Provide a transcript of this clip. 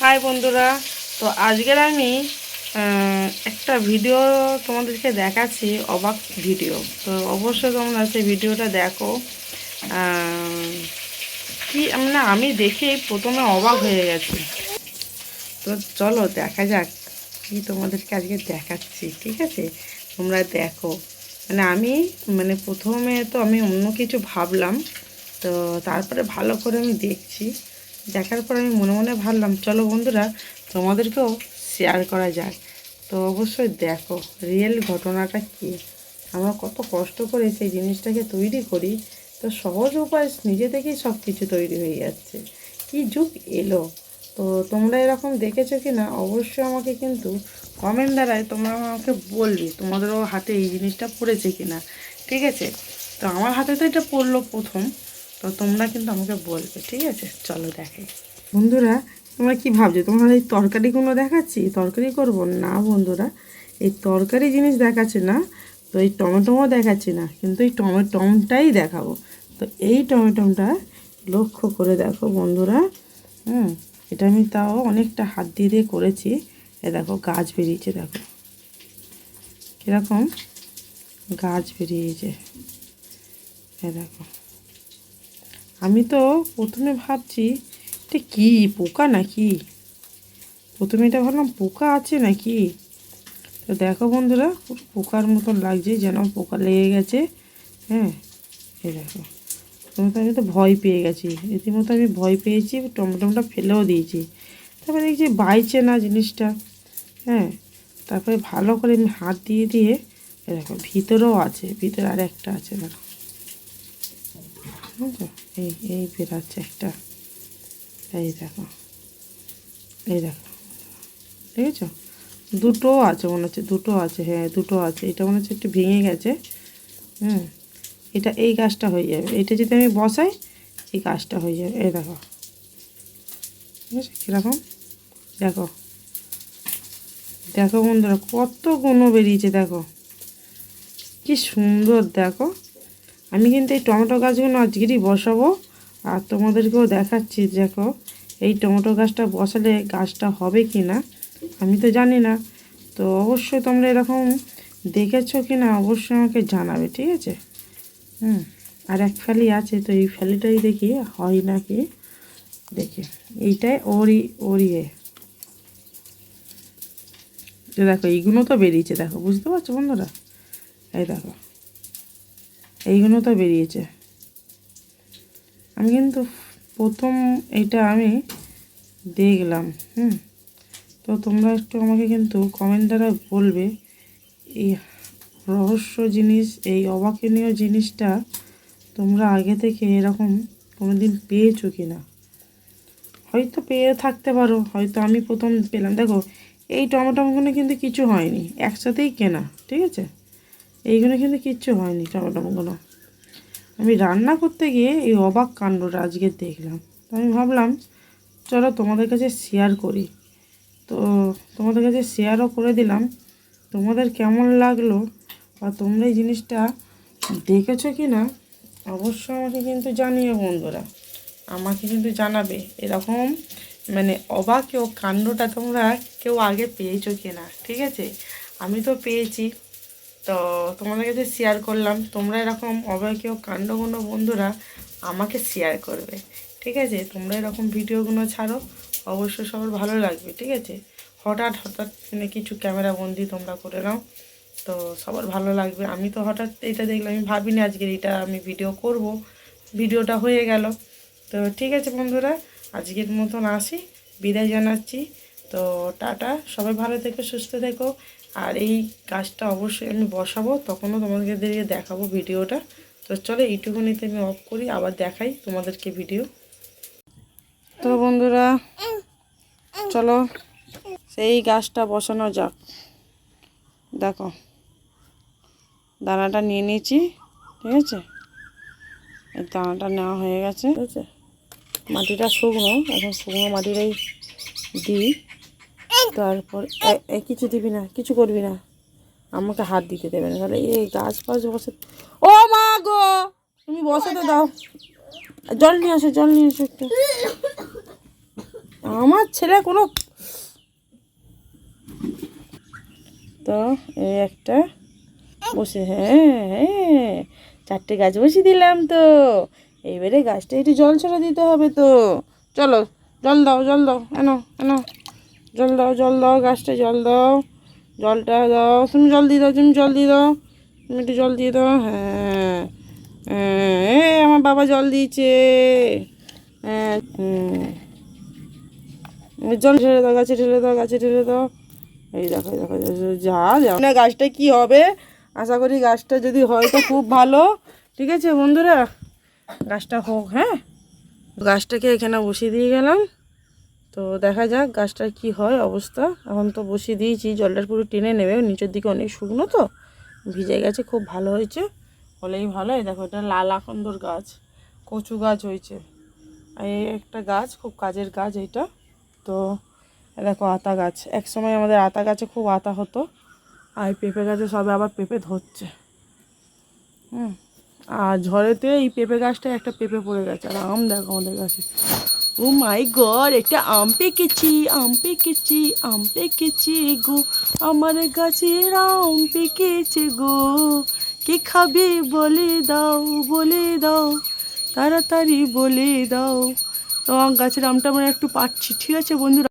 High বন্ধুরা, তো আজকের আমি একটা ভিডিও তোমাদেরকে দেখাচ্ছি, অবাক ভিডিও। তো অবশ্যই তোমরা সেই ভিডিওটা দেখো। কি না, আমি দেখে প্রথমে অবাক হয়ে গেছি। তো চলো দেখা যাক কি তোমাদেরকে আজকে দেখাচ্ছি, ঠিক আছে? তোমরা দেখো। আমি প্রথমে তো আমি অন্য কিছু ভাবলাম, তো তারপরে ভালো করে আমি দেখছি। দেখার পর আমি মনে মনে ভাবলাম চলো বন্ধুরা তোমাদেরকেও শেয়ার করা যাক। তো অবশ্যই দেখো রিয়েল ঘটনাটা কী, আমরা কত কষ্ট করে সেই জিনিসটাকে তৈরি করি। তো সহজ উপায় নিজে থেকেই সব কিছু তৈরি হয়ে যাচ্ছে। কি যুগ এলো! তো তোমরা এরকম দেখেছো কি না অবশ্যই আমাকে কিন্তু কমেন্ট দ্বারায় তোমরা আমাকে বলবে তোমাদেরও হাতে এই জিনিসটা পড়েছে কি না, ঠিক আছে? তো আমার হাতে তো এটা পড়লো প্রথম। তো তোমরা কিন্তু আমাকে বলবে, ঠিক আছে? চলো দেখাই। বন্ধুরা তোমরা কি ভাবছো, তোমরা এই তরকারিগুলো দেখাচ্ছি, তরকারি করব না বন্ধুরা, এই তরকারি জিনিস দেখাচ্ছে না। তো এই টমেটোও দেখাচ্ছি না, কিন্তু এই টমেটোটাই দেখাবো। তো এই টমেটোটা লক্ষ্য করে দেখো বন্ধুরা। এটা আমি তাও অনেকটা হাত দিয়ে দিয়ে করেছি। এ দেখো গাছ বেরিয়েছে, দেখো কীরকম গাছ বেরিয়েছে। এ দেখো, আমি তো প্রথমে ভাবছি এটা কি পোকা নাকি, প্রথমে এটা ভাবলাম পোকা আছে নাকি। তো দেখো বন্ধুরা পুরো পোকার মতন লাগছে, যেন পোকা লেগে গেছে। হ্যাঁ, এই দেখো, প্রথমে আমি তো ভয় পেয়ে গেছি, রীতিমতো আমি ভয় পেয়েছি, টমেটোটা ফেলেও দিয়েছি। তারপরে দেখছি বাইছে না জিনিসটা। হ্যাঁ, তারপরে ভালো করে আমি হাত দিয়ে দিয়ে দেখো ভিতরেও আছে, ভিতরে আর একটা আছে, দেখো বুঝছো, এই এই বেরাচ্ছে একটা। এই দেখো, এই দেখো, দেখেছো? দুটো আছে মনে হচ্ছে, দুটো আছে, হ্যাঁ দুটো আছে। এটা মনে হচ্ছে একটু ভেঙে গেছে। এটা এই গাছটা হয়ে যাবে, এটা যদি আমি বসাই এই গাছটা হয়ে যাবে। এই দেখো, ঠিক আছে কীরকম, দেখো দেখো বন্ধুরা কত গুণ বেরিয়েছে, দেখো কি সুন্দর। দেখো আমি কিন্তু এই টমেটো গাছগুলো আজকেরই বসাবো, আর তোমাদেরকেও দেখাচ্ছি। দেখো এই টমেটো গাছটা বসালে গাছটা হবে কি না আমি তো জানি না। তো অবশ্যই তোমরা এরকম দেখেছো কি না অবশ্যই আমাকে জানাবে, ঠিক আছে? আর এক ফ্যালি আছে, তো এই ফ্যালিটাই দেখি হয় নাকি, দেখি এইটাই ওরই তো দেখো এইগুলো তো বেরিয়েছে, দেখো বুঝতে পারছো বন্ধুরা? এই দেখো এইগুলো তো বেরিয়েছে। আমি কিন্তু প্রথম এইটা আমি দেখলাম। তো তোমরা একটু আমাকে কিন্তু কমেন্ট দ্বারা বলবে এই রহস্য জিনিস, এই অবাকনীয় জিনিসটা তোমরা আগে থেকে এরকম কোনো দিন পেয়েছো কি না। হয়তো পেয়ে থাকতে পারো, হয়তো আমি প্রথম পেলাম। দেখো এই টমেটোগুলো কিন্তু কিছু হয়নি, একসাথেই কেনা, ঠিক আছে? এইগুলো কিন্তু কিচ্ছু হয়নি টমেটোগুলো। আমি রান্না করতে গিয়ে এই অবাক কাণ্ডটা আজকে দেখলাম। তো আমি ভাবলাম চলো তোমাদের কাছে শেয়ার করি। তো তোমাদের কাছে শেয়ারও করে দিলাম। তোমাদের কেমন লাগলো বা তোমরা এই জিনিসটা দেখেছো কি না অবশ্যই আমাকে কিন্তু জানিও বন্ধুরা, আমাকে কিন্তু জানাবে এরকম অবাক ও কাণ্ডটা তোমরা কেউ আগে পেয়েছো কি না, ঠিক আছে? আমি তো পেয়েছি, তো তোমাদের কাছে শেয়ার করলাম। তোমরা এরকম অবাকীয় কাণ্ডগুলো বন্ধুরা আমাকে শেয়ার করবে, ঠিক আছে? তোমরা এরকম ভিডিওগুলো ছাড়ো, অবশ্যই সবার ভালো লাগবে, ঠিক আছে? হঠাৎ হঠাৎ কিছু ক্যামেরা বন্দি তোমরা করে নাও, তো সবার ভালো লাগবে। আমি তো হঠাৎ এটা দেখলাম, আমি ভাবিনি আজকের এটা আমি ভিডিও করব, ভিডিওটা হয়ে গেল। তো ঠিক আছে বন্ধুরা, আজকের মতন আসি, বিদায় জানাচ্ছি। তো টাটা, সবাই ভালো থেকো, সুস্থ থেকো। আর এই গাছটা অবশ্যই আমি বসাবো, তখনও তোমাদেরকে দেখাবো ভিডিওটা। তো চলো এইটুকুনিতে আমি অফ করি, আবার দেখাই তোমাদেরকে ভিডিও। তো বন্ধুরা চলো সেই গাছটা বসানো যাক। দেখো দানাটা নিয়ে নিয়েছি, ঠিক আছে? এই দানাটা নেওয়া হয়ে গেছে, ঠিক আছে? মাটিটা শুকনো, এখন শুকনো মাটিটাই দিই। তারপর কিছু দিবি না, কিছু করবি না, আমাকে হাত দিতে দেবে না, তাহলে এই গাছ ফাছ বসে। ও মা গো, তুমি বসাতে দাও, জল নিয়ে আসো, জল নিয়ে আসো একটু। আমার ছেলে কোনো, তো এই একটা বসে, হ্যাঁ হ্যাঁ 4টে গাছ বসিয়ে দিলাম তো, এইবারে গাছটা একটু জল ছড়া দিতে হবে তো। চলো জল দাও, জল দাও, এনো এনো, জল দাও, জল দাও, গাছটা জল দাও, জলটা দাও, তুমি জল দিয়ে দাও, তুমি জল দিয়ে দাও, তুমি একটু জল দিয়ে দাও। হ্যাঁ হ্যাঁ, আমার বাবা জল দিয়েছে। হ্যাঁ জল ঢেলে দাও, গাছে ঢেলে দাও, গাছে ঢেলে দাও। এই দেখো দেখো যা যা না, গাছটা কি হবে আশা করি, গাছটা যদি হয় তো খুব ভালো। ঠিক আছে বন্ধুরা, গাছটা হোক। হ্যাঁ, গাছটাকে এখানে বসিয়ে দিয়ে গেলাম, তো দেখা যাক গাছটার কি হয় অবস্থা। এখন তো বসিয়ে দিয়েছি, জলটা পুরো টেনে নেবে, নিচের দিকে অনেক শুকনো তো ভিজে গেছে, খুব ভালো হয়েছে, হলেই ভালো। এই দেখো এটা লাল আকন্দর গাছ, কচু গাছ হয়েছে, এই একটা গাছ খুব কাজের গাছ এইটা। তো দেখো আতা গাছ, এক সময় আমাদের আতা গাছে খুব আতা হতো, আর পেঁপে গাছে সবে আবার পেঁপে ধরছে। আর ঝড়েতে এই পেঁপে গাছটা একটা পেঁপে পড়ে গেছে। আর আম দেখো আমাদের গাছে, ও মাই গড, একটা আম পেকেছি, আম পেকেছি, আম পেকেছি গো, আমার গাছের আম পেকেছে গো, কে খাবে বলে দাও, তাড়াতাড়ি বলে দাও। তো গাছের আমটা আমরা একটু পাচ্ছি। ঠিক আছে বন্ধুরা।